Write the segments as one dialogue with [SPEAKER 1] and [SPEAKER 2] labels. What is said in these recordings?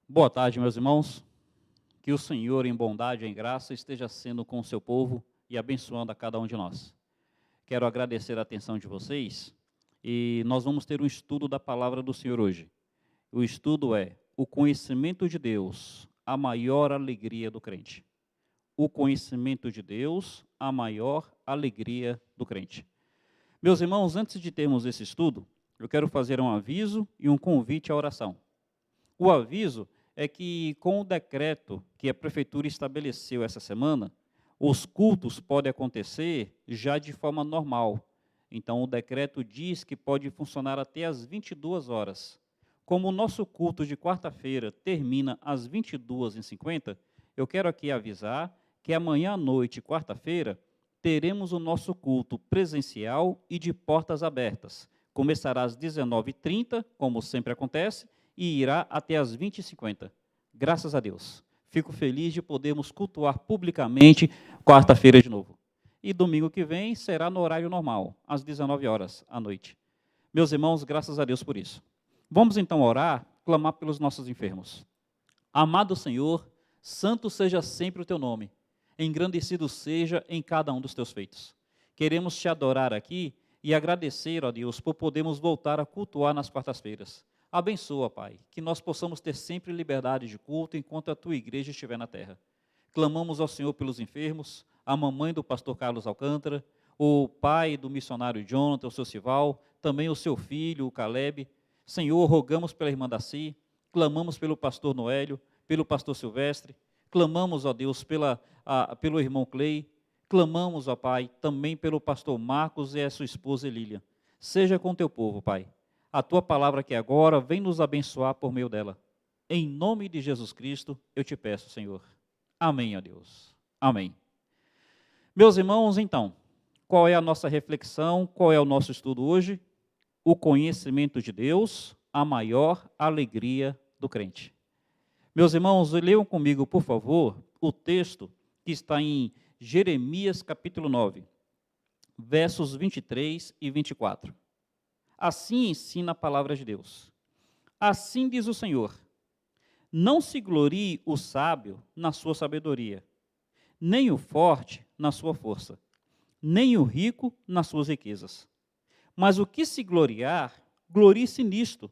[SPEAKER 1] Boa tarde, meus irmãos. Que o Senhor, em bondade e em graça, esteja sendo com o seu povo e abençoando a cada um de nós. Quero agradecer a atenção de vocês e nós vamos ter um estudo da palavra do Senhor hoje. O estudo é o conhecimento de Deus, a maior alegria do crente. O conhecimento de Deus, a maior alegria do crente. Meus irmãos, antes de termos esse estudo, eu quero fazer um aviso e um convite à oração. O aviso é que, com o decreto que a prefeitura estabeleceu essa semana, os cultos podem acontecer já de forma normal. Então, o decreto diz que pode funcionar até às 22 horas. Como o nosso culto de quarta-feira termina às 22h50, eu quero aqui avisar que amanhã à noite, quarta-feira, teremos o nosso culto presencial e de portas abertas. Começará às 19h30, como sempre acontece, e irá até às 20h50. Graças a Deus. Fico feliz de podermos cultuar publicamente quarta-feira de novo. E domingo que vem será no horário normal, às 19 horas à noite. Meus irmãos, graças a Deus por isso. Vamos então orar, clamar pelos nossos enfermos. Amado Senhor, santo seja sempre o teu nome, engrandecido seja em cada um dos teus feitos. Queremos te adorar aqui e agradecer, ó Deus, por podermos voltar a cultuar nas quartas-feiras. Abençoa, Pai, que nós possamos ter sempre liberdade de culto enquanto a tua igreja estiver na terra. Clamamos ao Senhor pelos enfermos, a mamãe do pastor Carlos Alcântara, o pai do missionário Jonathan, o seu Sival, também o seu filho, o Caleb. Senhor, rogamos pela irmã Daci, clamamos pelo pastor Noélio, pelo pastor Silvestre, clamamos, ó Deus, pelo irmão Clay, clamamos, ó Pai, também pelo pastor Marcos e a sua esposa Elília. Seja com teu povo, Pai. A tua palavra que agora vem nos abençoar por meio dela. Em nome de Jesus Cristo, eu te peço, Senhor. Amém, ó Deus. Amém. Meus irmãos, então, qual é a nossa reflexão, qual é o nosso estudo hoje? O conhecimento de Deus, a maior alegria do crente. Meus irmãos, leiam comigo, por favor, o texto que está em Jeremias capítulo 9, versos 23 e 24. Assim ensina a palavra de Deus. Assim diz o Senhor: não se glorie o sábio na sua sabedoria, nem o forte na sua força, nem o rico nas suas riquezas. Mas o que se gloriar, glorie-se nisto,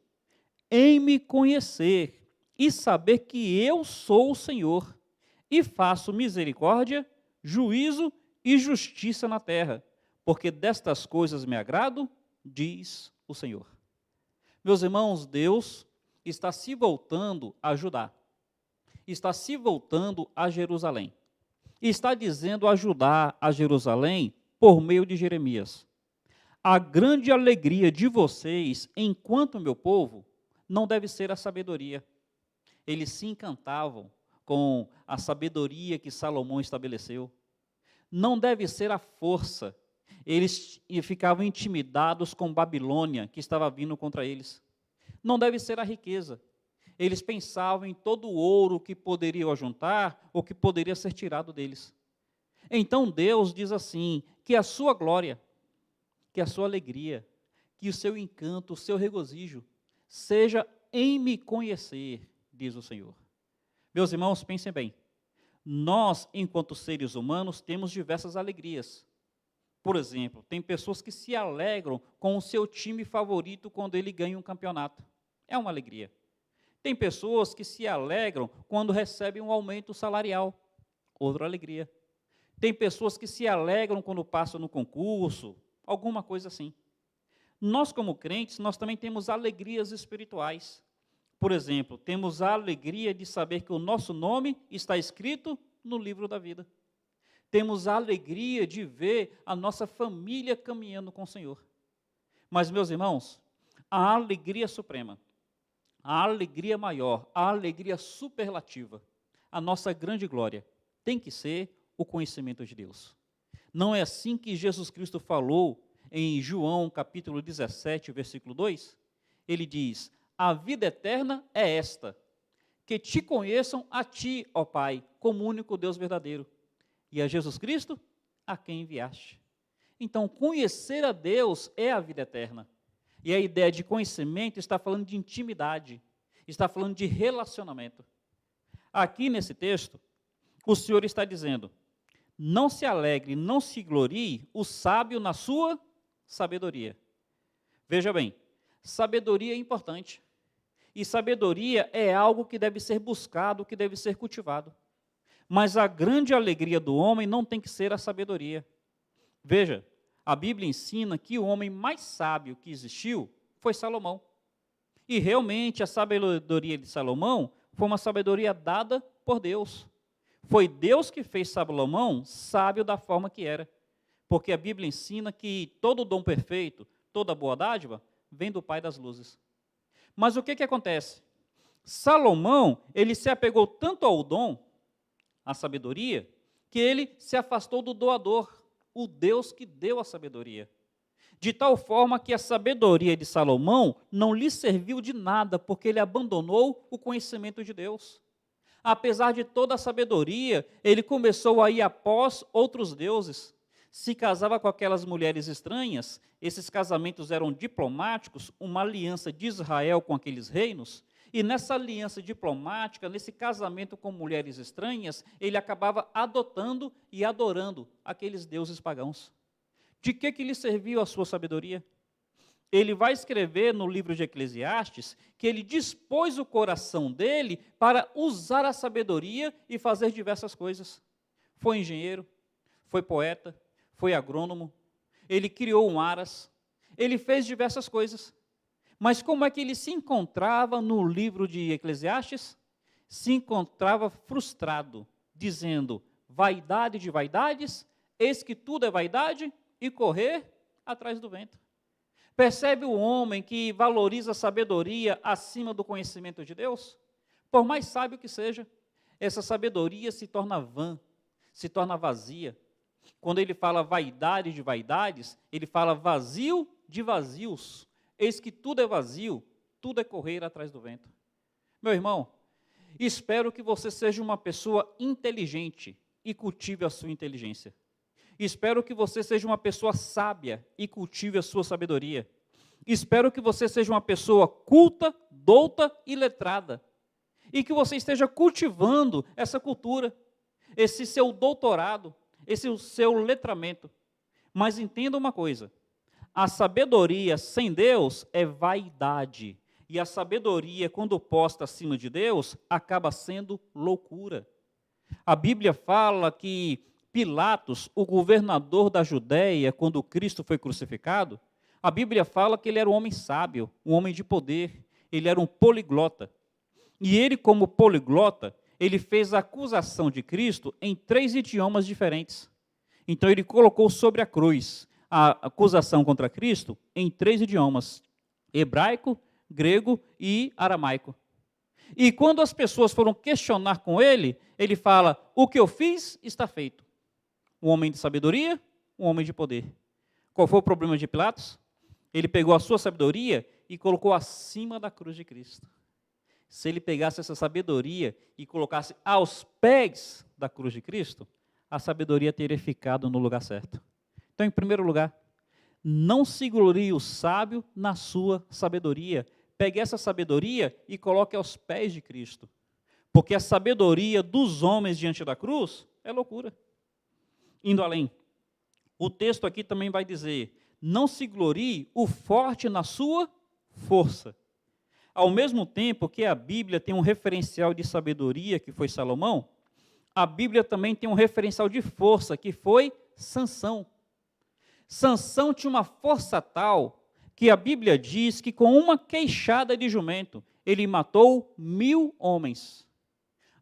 [SPEAKER 1] em me conhecer e saber que eu sou o Senhor, e faço misericórdia, juízo e justiça na terra, porque destas coisas me agrado, diz o Senhor. Meus irmãos, Deus está se voltando a Judá, está se voltando a Jerusalém, e está dizendo a Judá, a Jerusalém, por meio de Jeremias: a grande alegria de vocês, enquanto meu povo, não deve ser a sabedoria. Eles se encantavam com a sabedoria que Salomão estabeleceu. Não deve ser a força. Eles ficavam intimidados com Babilônia, que estava vindo contra eles. Não deve ser a riqueza. Eles pensavam em todo o ouro que poderiam ajuntar ou que poderia ser tirado deles. Então Deus diz assim, que a sua glória, que a sua alegria, que o seu encanto, o seu regozijo, seja em me conhecer, diz o Senhor. Meus irmãos, pensem bem. Nós, enquanto seres humanos, temos diversas alegrias. Por exemplo, tem pessoas que se alegram com o seu time favorito quando ele ganha um campeonato. É uma alegria. Tem pessoas que se alegram quando recebem um aumento salarial. Outra alegria. Tem pessoas que se alegram quando passam no concurso, alguma coisa assim. Nós, como crentes, nós também temos alegrias espirituais. Por exemplo, temos a alegria de saber que o nosso nome está escrito no livro da vida. Temos a alegria de ver a nossa família caminhando com o Senhor. Mas, meus irmãos, a alegria suprema, a alegria maior, a alegria superlativa, a nossa grande glória, tem que ser o conhecimento de Deus. Não é assim que Jesus Cristo falou em João capítulo 17, versículo 2? Ele diz: a vida eterna é esta, que te conheçam a ti, ó Pai, como único Deus verdadeiro, e a Jesus Cristo, a quem enviaste. Então, conhecer a Deus é a vida eterna. E a ideia de conhecimento está falando de intimidade, está falando de relacionamento. Aqui nesse texto, o Senhor está dizendo: não se alegre, não se glorie o sábio na sua sabedoria. Veja bem, sabedoria é importante. E sabedoria é algo que deve ser buscado, que deve ser cultivado. Mas a grande alegria do homem não tem que ser a sabedoria. Veja, a Bíblia ensina que o homem mais sábio que existiu foi Salomão. E realmente a sabedoria de Salomão foi uma sabedoria dada por Deus. Foi Deus que fez Salomão sábio da forma que era. Porque a Bíblia ensina que todo dom perfeito, toda boa dádiva, vem do Pai das luzes. Mas o que acontece? Salomão, ele se apegou tanto ao dom, à sabedoria, que ele se afastou do doador, o Deus que deu a sabedoria. De tal forma que a sabedoria de Salomão não lhe serviu de nada, porque ele abandonou o conhecimento de Deus. Apesar de toda a sabedoria, ele começou a ir após outros deuses. Se casava com aquelas mulheres estranhas, esses casamentos eram diplomáticos, uma aliança de Israel com aqueles reinos, e nessa aliança diplomática, nesse casamento com mulheres estranhas, ele acabava adotando e adorando aqueles deuses pagãos. De que lhe serviu a sua sabedoria? Ele vai escrever no livro de Eclesiastes que ele dispôs o coração dele para usar a sabedoria e fazer diversas coisas. Foi engenheiro, foi poeta, foi agrônomo, ele criou um aras, ele fez diversas coisas. Mas como é que ele se encontrava no livro de Eclesiastes? Se encontrava frustrado, dizendo: vaidade de vaidades, eis que tudo é vaidade, e correr atrás do vento. Percebe o homem que valoriza a sabedoria acima do conhecimento de Deus? Por mais sábio que seja, essa sabedoria se torna vã, se torna vazia. Quando ele fala vaidade de vaidades, ele fala vazio de vazios. Eis que tudo é vazio, tudo é correr atrás do vento. Meu irmão, espero que você seja uma pessoa inteligente e cultive a sua inteligência. Espero que você seja uma pessoa sábia e cultive a sua sabedoria. Espero que você seja uma pessoa culta, douta e letrada. E que você esteja cultivando essa cultura, esse seu doutorado, esse seu letramento. Mas entenda uma coisa: a sabedoria sem Deus é vaidade. E a sabedoria, quando posta acima de Deus, acaba sendo loucura. A Bíblia fala que Pilatos, o governador da Judéia, quando Cristo foi crucificado, a Bíblia fala que ele era um homem sábio, um homem de poder, ele era um poliglota. E ele, como poliglota, ele fez a acusação de Cristo em 3 idiomas diferentes. Então ele colocou sobre a cruz a acusação contra Cristo em 3 idiomas: hebraico, grego e aramaico. E quando as pessoas foram questionar com ele, ele fala: o que eu fiz está feito. Um homem de sabedoria, um homem de poder. Qual foi o problema de Pilatos? Ele pegou a sua sabedoria e colocou acima da cruz de Cristo. Se ele pegasse essa sabedoria e colocasse aos pés da cruz de Cristo, a sabedoria teria ficado no lugar certo. Então, em primeiro lugar, não se glorie o sábio na sua sabedoria. Pegue essa sabedoria e coloque aos pés de Cristo. Porque a sabedoria dos homens diante da cruz é loucura. Indo além, o texto aqui também vai dizer: não se glorie o forte na sua força. Ao mesmo tempo que a Bíblia tem um referencial de sabedoria, que foi Salomão, a Bíblia também tem um referencial de força, que foi Sansão. Sansão tinha uma força tal que a Bíblia diz que com uma queixada de jumento, ele matou 1000 homens.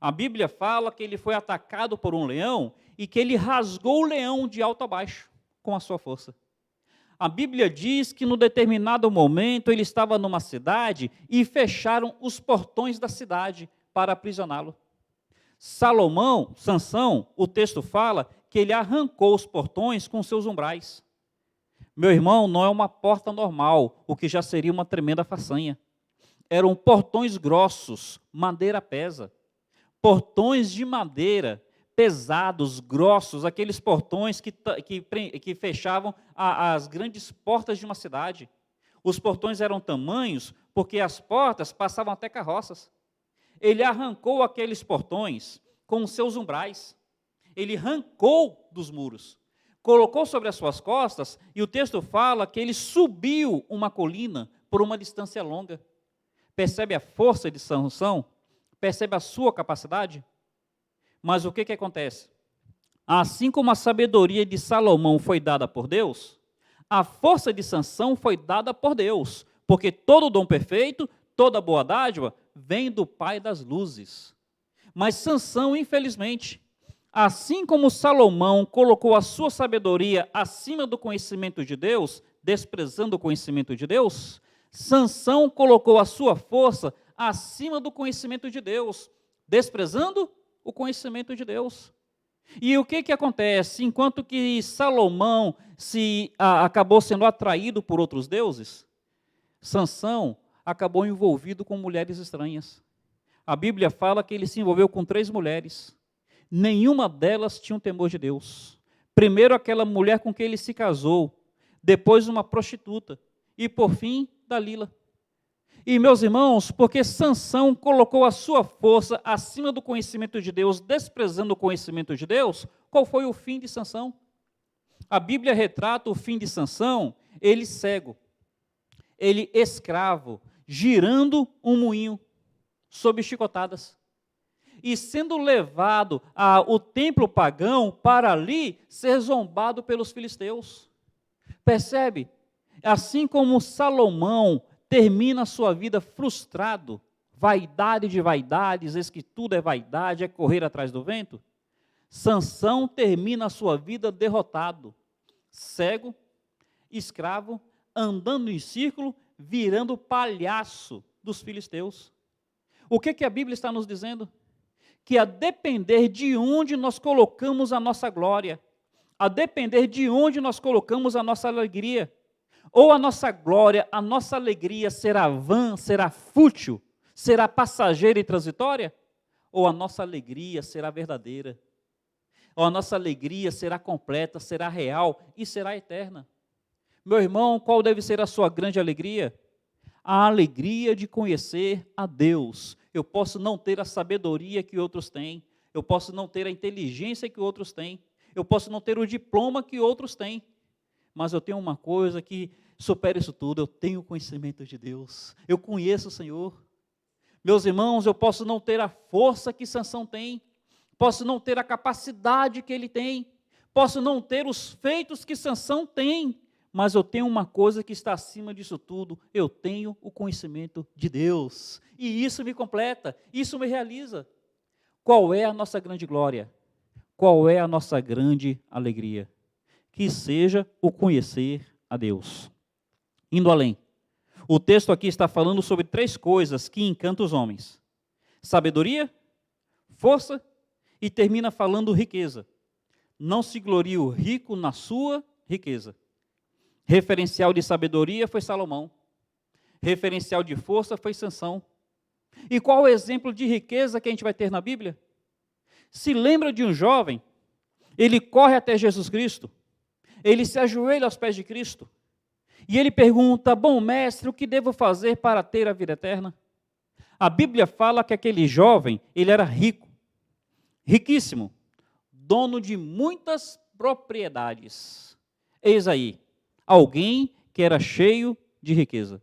[SPEAKER 1] A Bíblia fala que ele foi atacado por um leão e que ele rasgou o leão de alto a baixo com a sua força. A Bíblia diz que, no determinado momento, ele estava numa cidade e fecharam os portões da cidade para aprisioná-lo. Sansão, o texto fala que ele arrancou os portões com seus umbrais. Meu irmão, não é uma porta normal, o que já seria uma tremenda façanha. Eram portões grossos, madeira pesa. Portões de madeira, pesados, grossos, aqueles portões que fechavam as grandes portas de uma cidade. Os portões eram tamanhos porque as portas passavam até carroças. Ele arrancou aqueles portões com os seus umbrais. Ele arrancou dos muros, colocou sobre as suas costas, e o texto fala que ele subiu uma colina por uma distância longa. Percebe a força de Sansão? Percebe a sua capacidade? Mas o que acontece? Assim como a sabedoria de Salomão foi dada por Deus, a força de Sansão foi dada por Deus, porque todo dom perfeito, toda boa dádiva, vem do Pai das luzes. Mas Sansão, infelizmente, assim como Salomão colocou a sua sabedoria acima do conhecimento de Deus, desprezando o conhecimento de Deus, Sansão colocou a sua força acima do conhecimento de Deus, desprezando o conhecimento de Deus. E o que acontece? Enquanto que Salomão acabou sendo atraído por outros deuses, Sansão acabou envolvido com mulheres estranhas. A Bíblia fala que ele se envolveu com 3 mulheres. Nenhuma delas tinha um temor de Deus. Primeiro aquela mulher com quem ele se casou, depois uma prostituta, e por fim, Dalila. E meus irmãos, porque Sansão colocou a sua força acima do conhecimento de Deus, desprezando o conhecimento de Deus, qual foi o fim de Sansão? A Bíblia retrata o fim de Sansão, ele cego, ele escravo, girando um moinho, sob chicotadas, e sendo levado ao templo pagão para ali ser zombado pelos filisteus. Percebe? Assim como Salomão termina a sua vida frustrado, vaidade de vaidades, eis que tudo é vaidade, é correr atrás do vento, Sansão termina a sua vida derrotado, cego, escravo, andando em círculo, virando palhaço dos filisteus. O que a Bíblia está nos dizendo? Que a depender de onde nós colocamos a nossa glória, a depender de onde nós colocamos a nossa alegria, ou a nossa glória, a nossa alegria será vã, será fútil, será passageira e transitória, ou a nossa alegria será verdadeira, ou a nossa alegria será completa, será real e será eterna. Meu irmão, qual deve ser a sua grande alegria? A alegria de conhecer a Deus. Eu posso não ter a sabedoria que outros têm, eu posso não ter a inteligência que outros têm, eu posso não ter o diploma que outros têm, mas eu tenho uma coisa que supera isso tudo, eu tenho conhecimento de Deus, eu conheço o Senhor. Meus irmãos, eu posso não ter a força que Sansão tem, posso não ter a capacidade que ele tem, posso não ter os feitos que Sansão tem, mas eu tenho uma coisa que está acima disso tudo, eu tenho o conhecimento de Deus, e isso me completa, isso me realiza. Qual é a nossa grande glória? Qual é a nossa grande alegria? Que seja o conhecer a Deus. Indo além, o texto aqui está falando sobre 3 coisas que encantam os homens: sabedoria, força e termina falando riqueza. Não se glorie o rico na sua riqueza. Referencial de sabedoria foi Salomão. Referencial de força foi Sansão. E qual o exemplo de riqueza que a gente vai ter na Bíblia? Se lembra de um jovem, ele corre até Jesus Cristo, ele se ajoelha aos pés de Cristo, e ele pergunta: bom mestre, o que devo fazer para ter a vida eterna? A Bíblia fala que aquele jovem, ele era rico, riquíssimo, dono de muitas propriedades. Eis aí, alguém que era cheio de riqueza.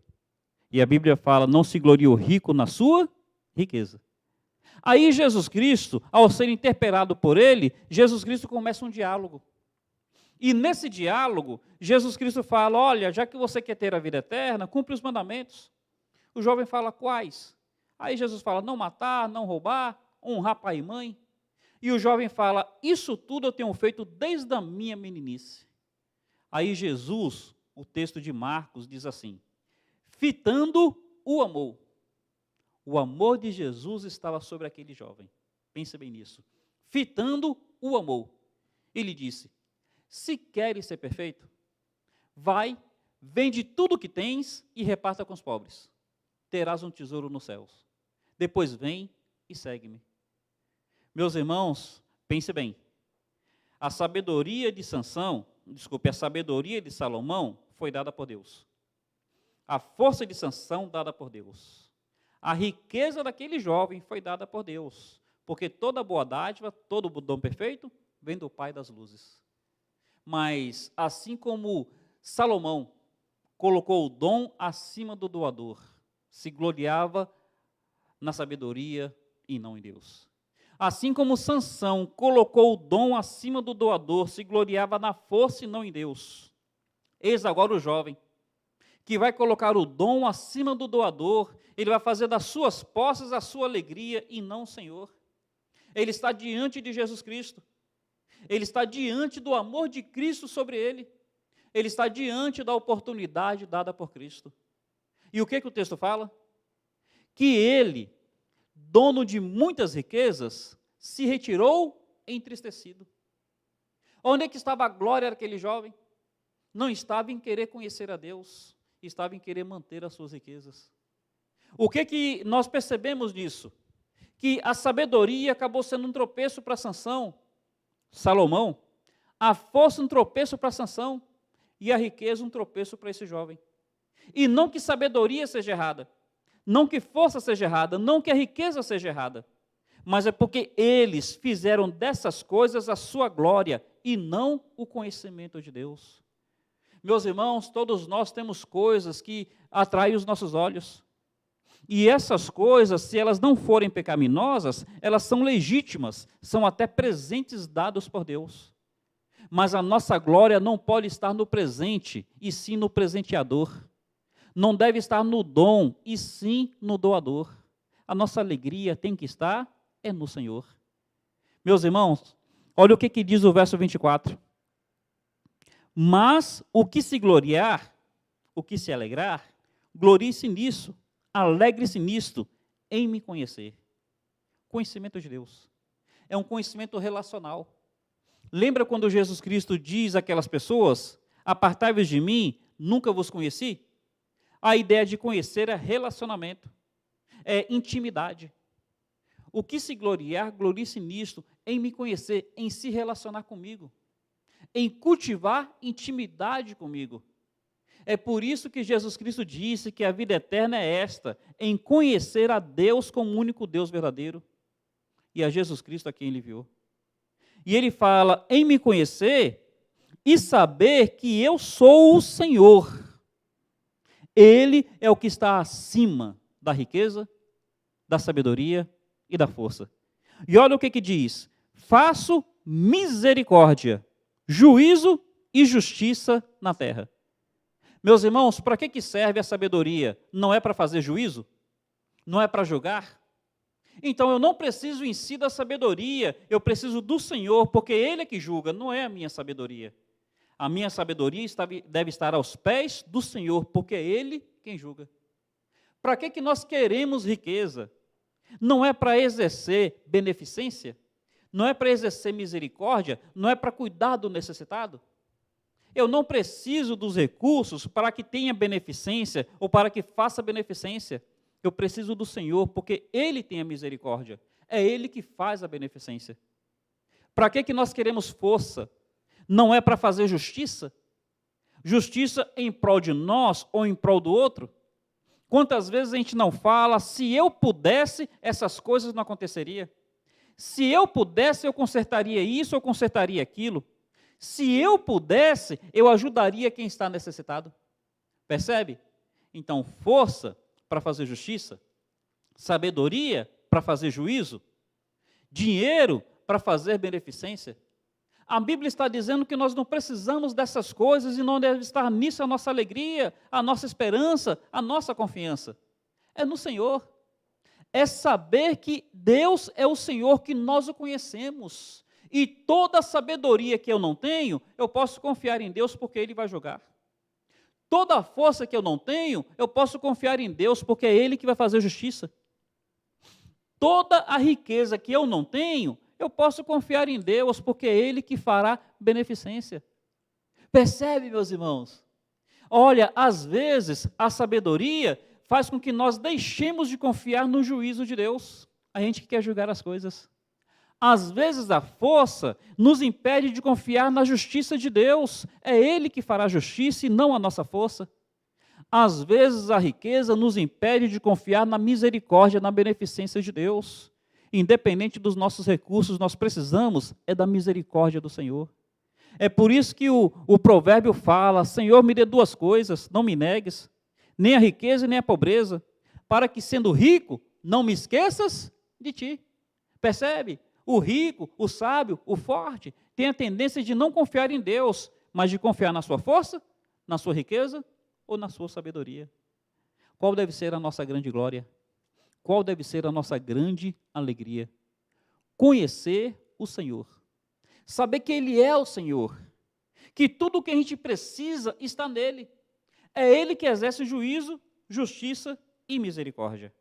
[SPEAKER 1] E a Bíblia fala: não se glorie o rico na sua riqueza. Aí Jesus Cristo, ao ser interpelado por ele, Jesus Cristo começa um diálogo. E nesse diálogo, Jesus Cristo fala: olha, já que você quer ter a vida eterna, cumpre os mandamentos. O jovem fala: quais? Aí Jesus fala: não matar, não roubar, honrar pai e mãe. E o jovem fala: isso tudo eu tenho feito desde a minha meninice. Aí Jesus, o texto de Marcos diz assim: fitando o amor. O amor de Jesus estava sobre aquele jovem. Pense bem nisso. Fitando o amor. Ele disse: se queres ser perfeito, vai, vende tudo o que tens e reparta com os pobres. Terás um tesouro nos céus. Depois vem e segue-me. Meus irmãos, pense bem. A sabedoria de Salomão foi dada por Deus. A força de Sansão dada por Deus. A riqueza daquele jovem foi dada por Deus, porque toda boa dádiva, todo dom perfeito, vem do Pai das luzes. Mas, assim como Salomão colocou o dom acima do doador, se gloriava na sabedoria e não em Deus. Assim como Sansão colocou o dom acima do doador, se gloriava na força e não em Deus. Eis agora o jovem, que vai colocar o dom acima do doador, ele vai fazer das suas posses a sua alegria e não o Senhor. Ele está diante de Jesus Cristo. Ele está diante do amor de Cristo sobre ele. Ele está diante da oportunidade dada por Cristo. E o que o texto fala? Que ele, dono de muitas riquezas, se retirou entristecido. Onde é que estava a glória daquele jovem? Não estava em querer conhecer a Deus, estava em querer manter as suas riquezas. O que nós percebemos nisso? Que a sabedoria acabou sendo um tropeço para Sansão, Salomão, a força um tropeço para Sansão, e a riqueza um tropeço para esse jovem. E não que sabedoria seja errada, não que força seja errada, não que a riqueza seja errada, mas é porque eles fizeram dessas coisas a sua glória e não o conhecimento de Deus. Meus irmãos, todos nós temos coisas que atraem os nossos olhos. E essas coisas, se elas não forem pecaminosas, elas são legítimas, são até presentes dados por Deus. Mas a nossa glória não pode estar no presente, e sim no presenteador. Não deve estar no dom, e sim no doador. A nossa alegria tem que estar no Senhor. Meus irmãos, olha o que diz o verso 24. Mas o que se gloriar, o que se alegrar, glorie-se nisso, alegre-se nisto, em me conhecer. Conhecimento de Deus. É um conhecimento relacional. Lembra quando Jesus Cristo diz àquelas pessoas, apartai-vos de mim, nunca vos conheci? A ideia de conhecer é relacionamento, é intimidade. O que se gloriar, glorie-se nisto, em me conhecer, em se relacionar comigo, em cultivar intimidade comigo. É por isso que Jesus Cristo disse que a vida eterna é esta, em conhecer a Deus como o único Deus verdadeiro, e a Jesus Cristo a quem ele enviou. E ele fala, em me conhecer e saber que eu sou o Senhor. Ele é o que está acima da riqueza, da sabedoria e da força. E olha o que diz, faço misericórdia, juízo e justiça na terra. Meus irmãos, para que serve a sabedoria? Não é para fazer juízo? Não é para julgar? Então eu não preciso em si da sabedoria, eu preciso do Senhor, porque Ele é que julga, não é a minha sabedoria. A minha sabedoria deve estar aos pés do Senhor, porque é Ele quem julga. Para que nós queremos riqueza? Não é para exercer beneficência? Não é para exercer misericórdia? Não é para cuidar do necessitado? Eu não preciso dos recursos para que tenha beneficência ou para que faça beneficência. Eu preciso do Senhor, porque Ele tem a misericórdia. É Ele que faz a beneficência. Para que nós queremos força? Não é para fazer justiça? Justiça em prol de nós ou em prol do outro? Quantas vezes a gente não fala, se eu pudesse, essas coisas não aconteceriam? Se eu pudesse, eu consertaria isso, eu consertaria aquilo. Se eu pudesse, eu ajudaria quem está necessitado. Percebe? Então, força para fazer justiça, sabedoria para fazer juízo, dinheiro para fazer beneficência. A Bíblia está dizendo que nós não precisamos dessas coisas e não deve estar nisso a nossa alegria, a nossa esperança, a nossa confiança. É no Senhor. É saber que Deus é o Senhor, que nós o conhecemos. E toda a sabedoria que eu não tenho, eu posso confiar em Deus porque Ele vai julgar. Toda a força que eu não tenho, eu posso confiar em Deus porque é Ele que vai fazer justiça. Toda a riqueza que eu não tenho, eu posso confiar em Deus porque é Ele que fará beneficência. Percebe, meus irmãos? Olha, às vezes a sabedoria faz com que nós deixemos de confiar no juízo de Deus. A gente que quer julgar as coisas. Às vezes a força nos impede de confiar na justiça de Deus. É Ele que fará justiça e não a nossa força. Às vezes a riqueza nos impede de confiar na misericórdia, na beneficência de Deus. Independente dos nossos recursos, nós precisamos da misericórdia do Senhor. É por isso que o provérbio fala: Senhor, me dê duas coisas, não me negues, nem a riqueza nem a pobreza, para que, sendo rico, não me esqueças de ti. Percebe? O rico, o sábio, o forte, tem a tendência de não confiar em Deus, mas de confiar na sua força, na sua riqueza ou na sua sabedoria. Qual deve ser a nossa grande glória? Qual deve ser a nossa grande alegria? Conhecer o Senhor. Saber que Ele é o Senhor. Que tudo o que a gente precisa está nele. É Ele que exerce juízo, justiça e misericórdia.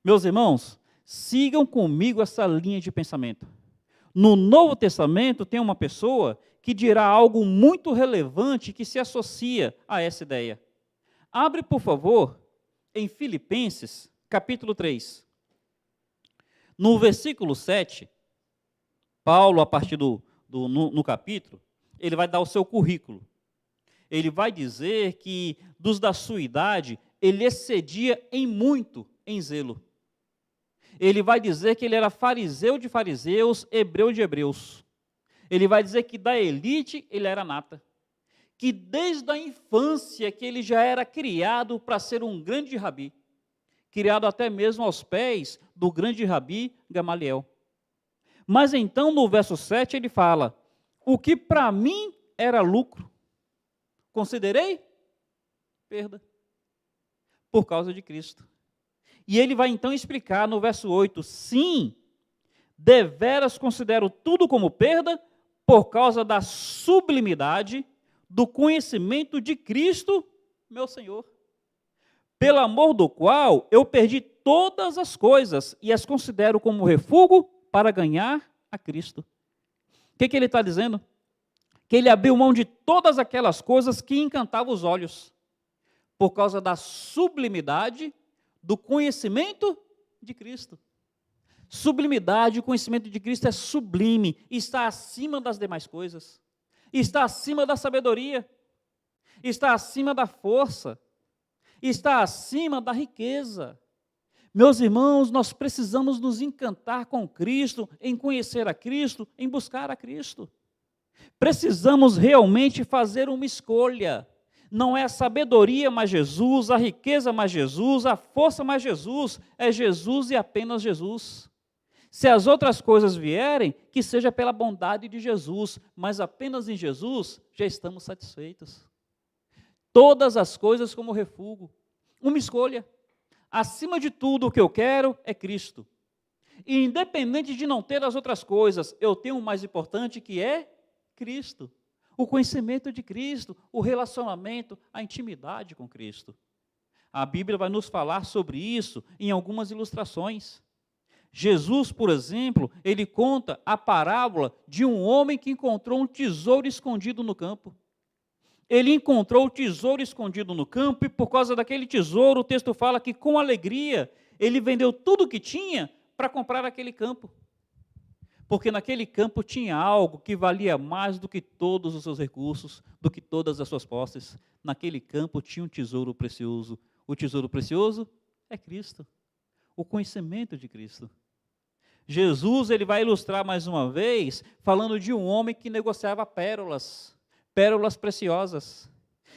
[SPEAKER 1] Meus irmãos, sigam comigo essa linha de pensamento. No Novo Testamento tem uma pessoa que dirá algo muito relevante que se associa a essa ideia. Abre, por favor, em Filipenses, capítulo 3. No versículo 7, Paulo, a partir no capítulo, ele vai dar o seu currículo. Ele vai dizer que dos da sua idade, ele excedia em muito em zelo. Ele vai dizer que ele era fariseu de fariseus, hebreu de hebreus. Ele vai dizer que da elite ele era nata. Que desde a infância que ele já era criado para ser um grande rabi. Criado até mesmo aos pés do grande rabi Gamaliel. Mas então no verso 7 ele fala: o que para mim era lucro, considerei perda, por causa de Cristo. E ele vai então explicar no verso 8, sim, deveras considero tudo como perda, por causa da sublimidade do conhecimento de Cristo, meu Senhor, pelo amor do qual eu perdi todas as coisas e as considero como refúgio para ganhar a Cristo. O que ele está dizendo? Que ele abriu mão de todas aquelas coisas que encantavam os olhos, por causa da sublimidade do conhecimento de Cristo. Sublimidade, o conhecimento de Cristo é sublime, está acima das demais coisas, está acima da sabedoria, está acima da força, está acima da riqueza. Meus irmãos, nós precisamos nos encantar com Cristo, em conhecer a Cristo, em buscar a Cristo. Precisamos realmente fazer uma escolha. Não é a sabedoria mais Jesus, a riqueza mais Jesus, a força mais Jesus, é Jesus e apenas Jesus. Se as outras coisas vierem, que seja pela bondade de Jesus, mas apenas em Jesus já estamos satisfeitos. Todas as coisas como refúgio. Uma escolha. Acima de tudo, o que eu quero é Cristo. E independente de não ter as outras coisas, eu tenho o mais importante, que é Cristo. O conhecimento de Cristo, o relacionamento, a intimidade com Cristo. A Bíblia vai nos falar sobre isso em algumas ilustrações. Jesus, por exemplo, ele conta a parábola de um homem que encontrou um tesouro escondido no campo. Ele encontrou o tesouro escondido no campo e por causa daquele tesouro, o texto fala que com alegria ele vendeu tudo o que tinha para comprar aquele campo. Porque naquele campo tinha algo que valia mais do que todos os seus recursos, do que todas as suas posses. Naquele campo tinha um tesouro precioso. O tesouro precioso é Cristo, o conhecimento de Cristo. Jesus, ele vai ilustrar mais uma vez, falando de um homem que negociava pérolas preciosas.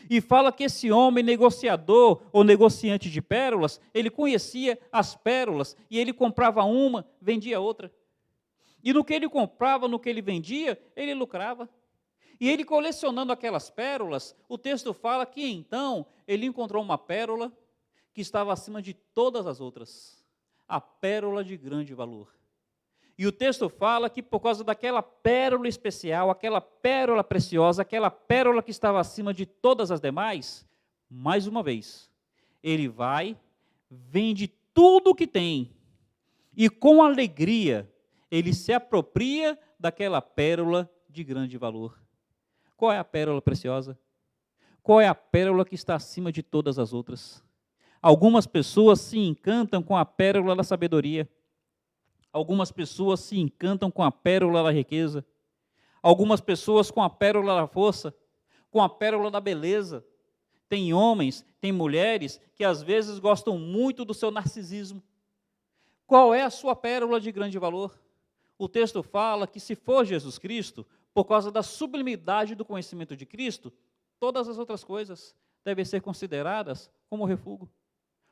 [SPEAKER 1] E fala que esse homem negociador ou negociante de pérolas, ele conhecia as pérolas e ele comprava uma, vendia outra. E no que ele comprava, no que ele vendia, ele lucrava. E ele colecionando aquelas pérolas, o texto fala que então ele encontrou uma pérola que estava acima de todas as outras. A pérola de grande valor. E o texto fala que por causa daquela pérola especial, aquela pérola preciosa, aquela pérola que estava acima de todas as demais, mais uma vez, ele vai, vende tudo o que tem e com alegria, ele se apropria daquela pérola de grande valor. Qual é a pérola preciosa? Qual é a pérola que está acima de todas as outras? Algumas pessoas se encantam com a pérola da sabedoria. Algumas pessoas se encantam com a pérola da riqueza. Algumas pessoas com a pérola da força, com a pérola da beleza. Tem homens, tem mulheres que às vezes gostam muito do seu narcisismo. Qual é a sua pérola de grande valor? O texto fala que se for Jesus Cristo, por causa da sublimidade do conhecimento de Cristo, todas as outras coisas devem ser consideradas como refúgio,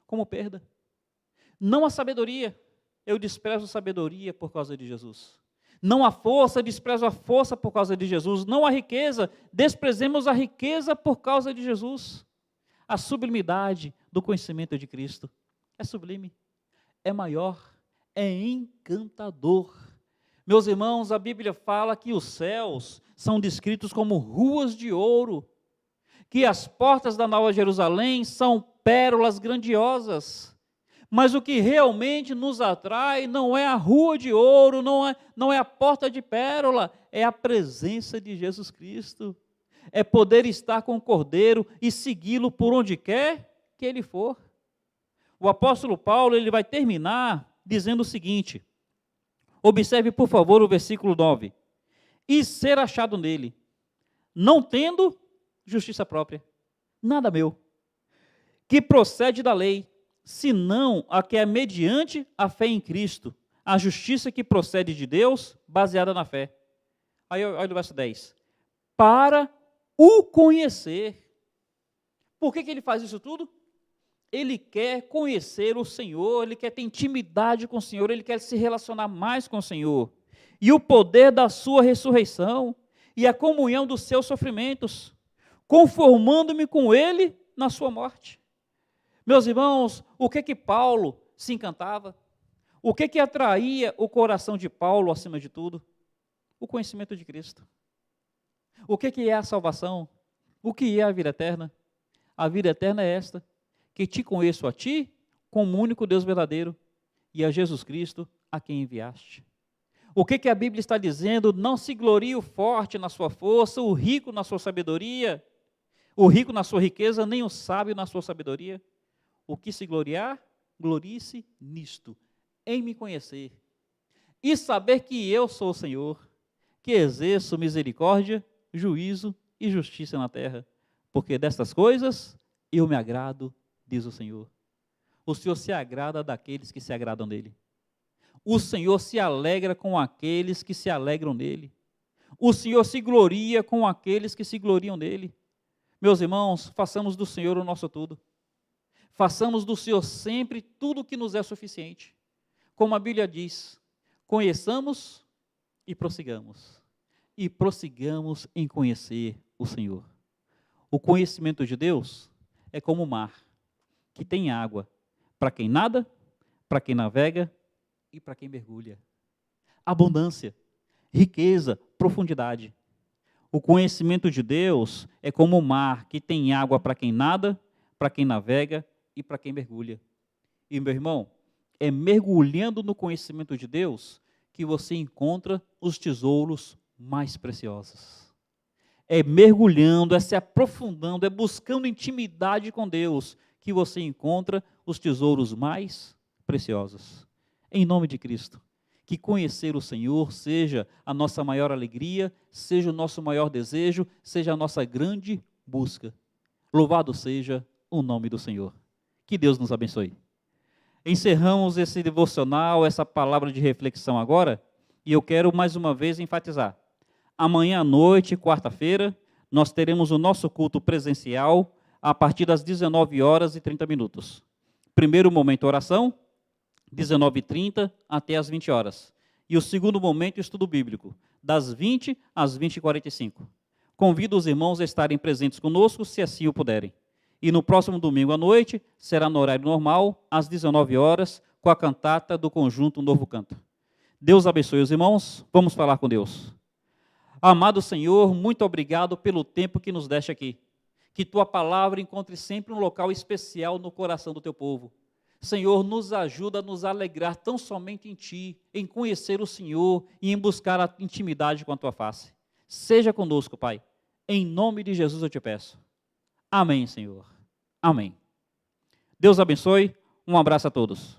[SPEAKER 1] como perda. Não a sabedoria, eu desprezo a sabedoria por causa de Jesus. Não a força, desprezo a força por causa de Jesus. Não a riqueza, desprezemos a riqueza por causa de Jesus. A sublimidade do conhecimento de Cristo é sublime, é maior, é encantador. Meus irmãos, a Bíblia fala que os céus são descritos como ruas de ouro, que as portas da Nova Jerusalém são pérolas grandiosas. Mas o que realmente nos atrai não é a rua de ouro, não é a porta de pérola, é a presença de Jesus Cristo. É poder estar com o Cordeiro e segui-lo por onde quer que ele for. O apóstolo Paulo, ele vai terminar dizendo o seguinte, observe por favor o versículo 9, e ser achado nele, não tendo justiça própria, nada meu, que procede da lei, senão a que é mediante a fé em Cristo, a justiça que procede de Deus, baseada na fé. Aí olha o verso 10, para o conhecer. Por que ele faz isso tudo? Ele quer conhecer o Senhor, ele quer ter intimidade com o Senhor, ele quer se relacionar mais com o Senhor. E o poder da sua ressurreição, e a comunhão dos seus sofrimentos, conformando-me com ele na sua morte. Meus irmãos, o que Paulo se encantava? O que atraía o coração de Paulo acima de tudo? O conhecimento de Cristo. O que é a salvação? O que é a vida eterna? A vida eterna é esta, que te conheço a ti, como único Deus verdadeiro, e a Jesus Cristo, a quem enviaste. O que a Bíblia está dizendo? Não se glorie o forte na sua força, o rico na sua sabedoria, o rico na sua riqueza, nem o sábio na sua sabedoria. O que se gloriar, glorie-se nisto, em me conhecer, e saber que eu sou o Senhor, que exerço misericórdia, juízo e justiça na terra, porque destas coisas eu me agrado, diz o Senhor. O Senhor se agrada daqueles que se agradam dele. O Senhor se alegra com aqueles que se alegram nele. O Senhor se gloria com aqueles que se gloriam nele. Meus irmãos, façamos do Senhor o nosso tudo. Façamos do Senhor sempre tudo o que nos é suficiente. Como a Bíblia diz, conheçamos e prossigamos. E prossigamos em conhecer o Senhor. O conhecimento de Deus é como o mar, que tem água para quem nada, para quem navega e para quem mergulha. Abundância, riqueza, profundidade. O conhecimento de Deus é como o mar, que tem água para quem nada, para quem navega e para quem mergulha. E, meu irmão, é mergulhando no conhecimento de Deus que você encontra os tesouros mais preciosos. É mergulhando, é se aprofundando, é buscando intimidade com Deus que você encontra os tesouros mais preciosos. Em nome de Cristo, que conhecer o Senhor seja a nossa maior alegria, seja o nosso maior desejo, seja a nossa grande busca. Louvado seja o nome do Senhor. Que Deus nos abençoe. Encerramos esse devocional, essa palavra de reflexão agora, e eu quero mais uma vez enfatizar. Amanhã à noite, quarta-feira, nós teremos o nosso culto presencial a partir das 19h30. Primeiro momento, oração, 19h30 até as 20 horas. E o segundo momento, estudo bíblico, das 20 às 20h45. Convido os irmãos a estarem presentes conosco, se assim o puderem. E no próximo domingo à noite, será no horário normal, às 19 horas, com a cantata do conjunto Novo Canto. Deus abençoe os irmãos, vamos falar com Deus. Amado Senhor, muito obrigado pelo tempo que nos deste aqui. Que Tua palavra encontre sempre um local especial no coração do Teu povo. Senhor, nos ajuda a nos alegrar tão somente em Ti, em conhecer o Senhor e em buscar a intimidade com a Tua face. Seja conosco, Pai. Em nome de Jesus eu te peço. Amém, Senhor. Amém. Deus abençoe. Um abraço a todos.